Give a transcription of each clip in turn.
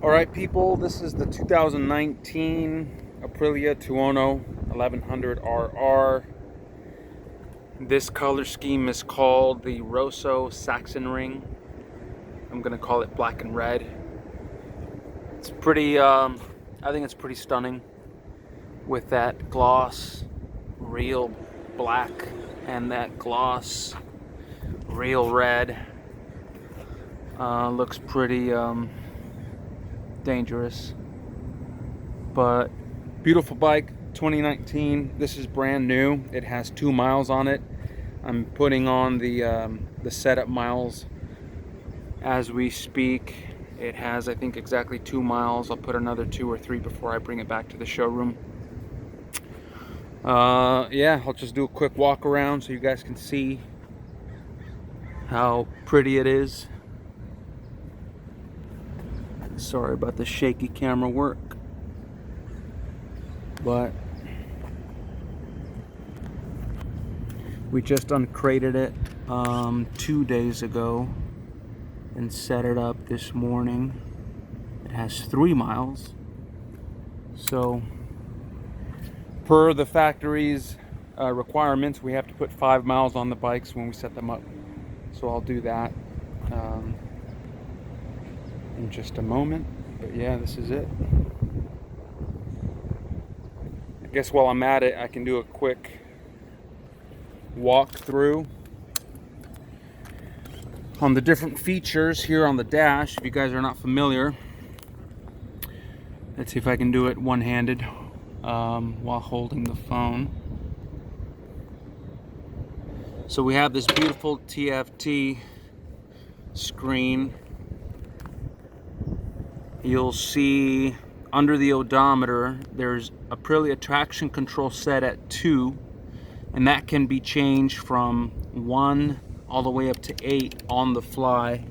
Alright people, this is the 2019 Aprilia Tuono 1100RR. This color scheme is called the Rosso Sachsenring. I'm going to call it black and red. It's pretty, I think it's pretty stunning with that gloss real black and that gloss real red. Looks pretty dangerous, but beautiful bike. 2019. This is brand new. It has 2 miles on it. I'm putting on the setup miles as we speak. It has, I think, exactly 2 miles. I'll put another 2 or 3 before I bring it back to the showroom. Yeah, I'll just do a quick walk around so you guys can see how pretty it is. Sorry about the shaky camera work, but we just uncrated it 2 days ago and set it up this morning. It has 3 miles. So per the factory's requirements, we have to put 5 miles on the bikes when we set them up. So I'll do that in just a moment. But yeah, this is it. I guess while I'm at it, I can do a quick walk through on the different features here on the dash. If you guys are not familiar, let's see if I can do it one-handed while holding the phone. So we have this beautiful TFT screen. You'll see under the odometer there's Aprilia traction control set at 2, and that can be changed from 1 all the way up to 8 on the fly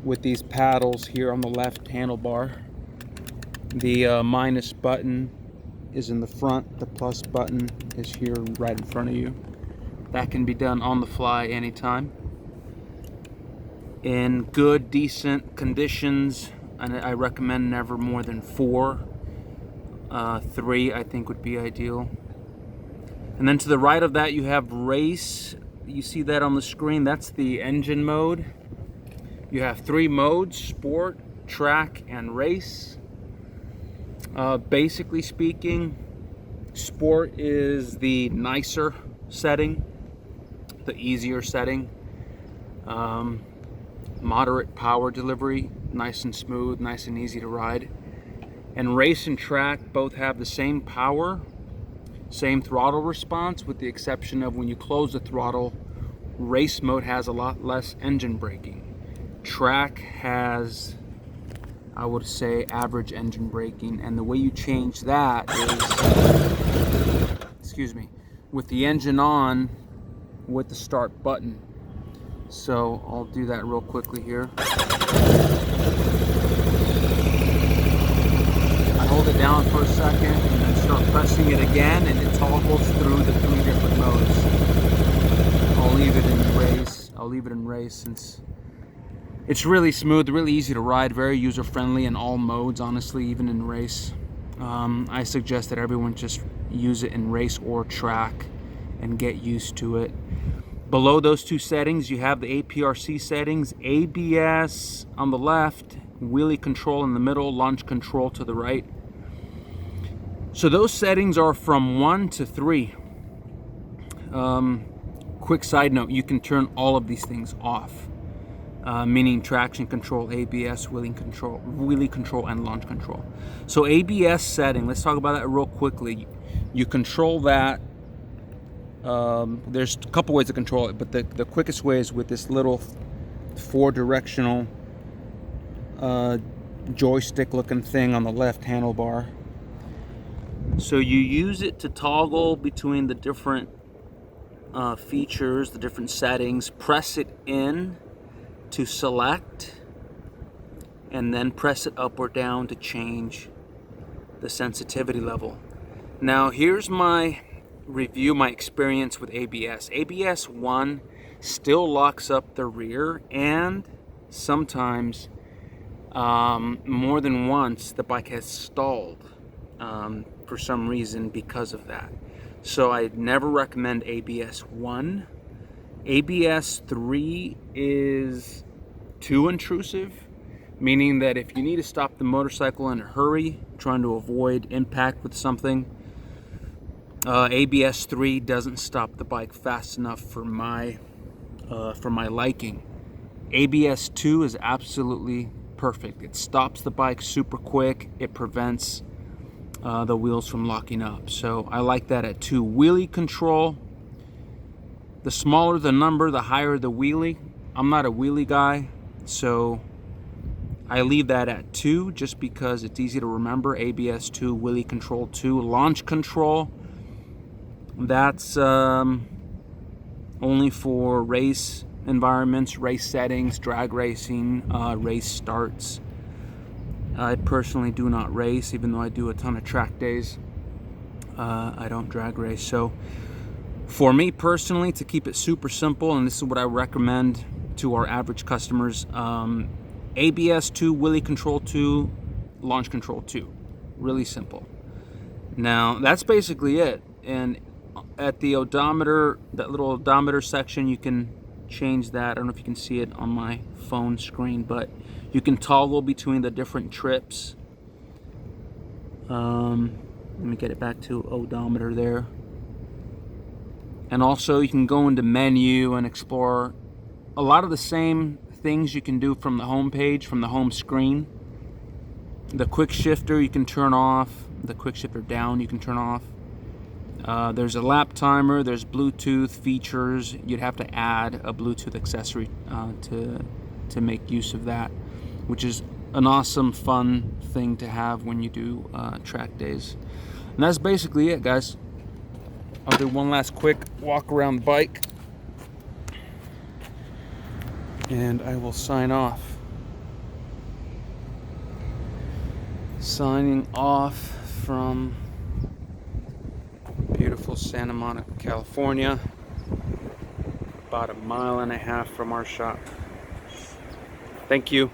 with these paddles here on the left handlebar. The minus button is in the front, the plus button is here right in front of you. That can be done on the fly anytime. In good, decent conditions, and I recommend never more than 4. 3 I think would be ideal. And then to the right of that you have race. You see that on the screen? That's the engine mode. You have 3 modes: sport, track, and race. Basically speaking, sport is the nicer setting, the easier setting. Moderate power delivery, nice and smooth, nice and easy to ride. And race and track both have the same power, same throttle response, with the exception of when you close the throttle, race mode has a lot less engine braking. Track has, I would say, average engine braking, and the way you change that is, with the engine on with the start button. So I'll do that real quickly here. I hold it down for a second and then start pressing it again, and it toggles through the 3 different modes. I'll leave it in race since it's really smooth, really easy to ride, very user-friendly in all modes, honestly, even in race. I suggest that everyone just use it in race or track and get used to it. Below those 2 settings, you have the APRC settings: ABS on the left, wheelie control in the middle, launch control to the right. So those settings are from 1 to 3. Quick side note, you can turn all of these things off, meaning traction control, ABS, wheelie control, and launch control. So ABS setting, let's talk about that real quickly. You control that. There's a couple ways to control it, but the quickest way is with this little 4-directional joystick looking thing on the left handlebar. So you use it to toggle between the different features, the different settings. Press it in to select, and then press it up or down to change the sensitivity level. Now here's my review, my experience with ABS. ABS 1 still locks up the rear, and sometimes more than once the bike has stalled for some reason because of that. So I never recommend ABS 1. ABS 3 is too intrusive, meaning that if you need to stop the motorcycle in a hurry, trying to avoid impact with something, ABS 3 doesn't stop the bike fast enough for my liking. ABS 2 is absolutely perfect. It stops the bike super quick. It prevents the wheels from locking up. So I like that at 2. Wheelie control, the smaller the number, the higher the wheelie. I'm not a wheelie guy, so I leave that at 2 just because it's easy to remember. ABS 2, wheelie control 2. Launch control, that's only for race environments, race settings, drag racing, race starts. I personally do not race, even though I do a ton of track days. I don't drag race. So for me personally, to keep it super simple, and this is what I recommend to our average customers, ABS 2, wheelie control 2, launch control 2. Really simple. Now that's basically it. And at the odometer, that little odometer section, you can change that. I don't know if you can see it on my phone screen, but you can toggle between the different trips. Let me get it back to odometer there. And also you can go into menu and explore a lot of the same things you can do from the home page, from the home screen. The quick shifter you can turn off, the quick shifter down you can turn off. There's a lap timer, there's Bluetooth features. You'd have to add a Bluetooth accessory to make use of that, which is an awesome, fun thing to have when you do track days. And that's basically it, guys. I'll do one last quick walk around the bike, and I will sign off. Signing off from beautiful Santa Monica, California, about 1.5 miles from our shop. Thank you.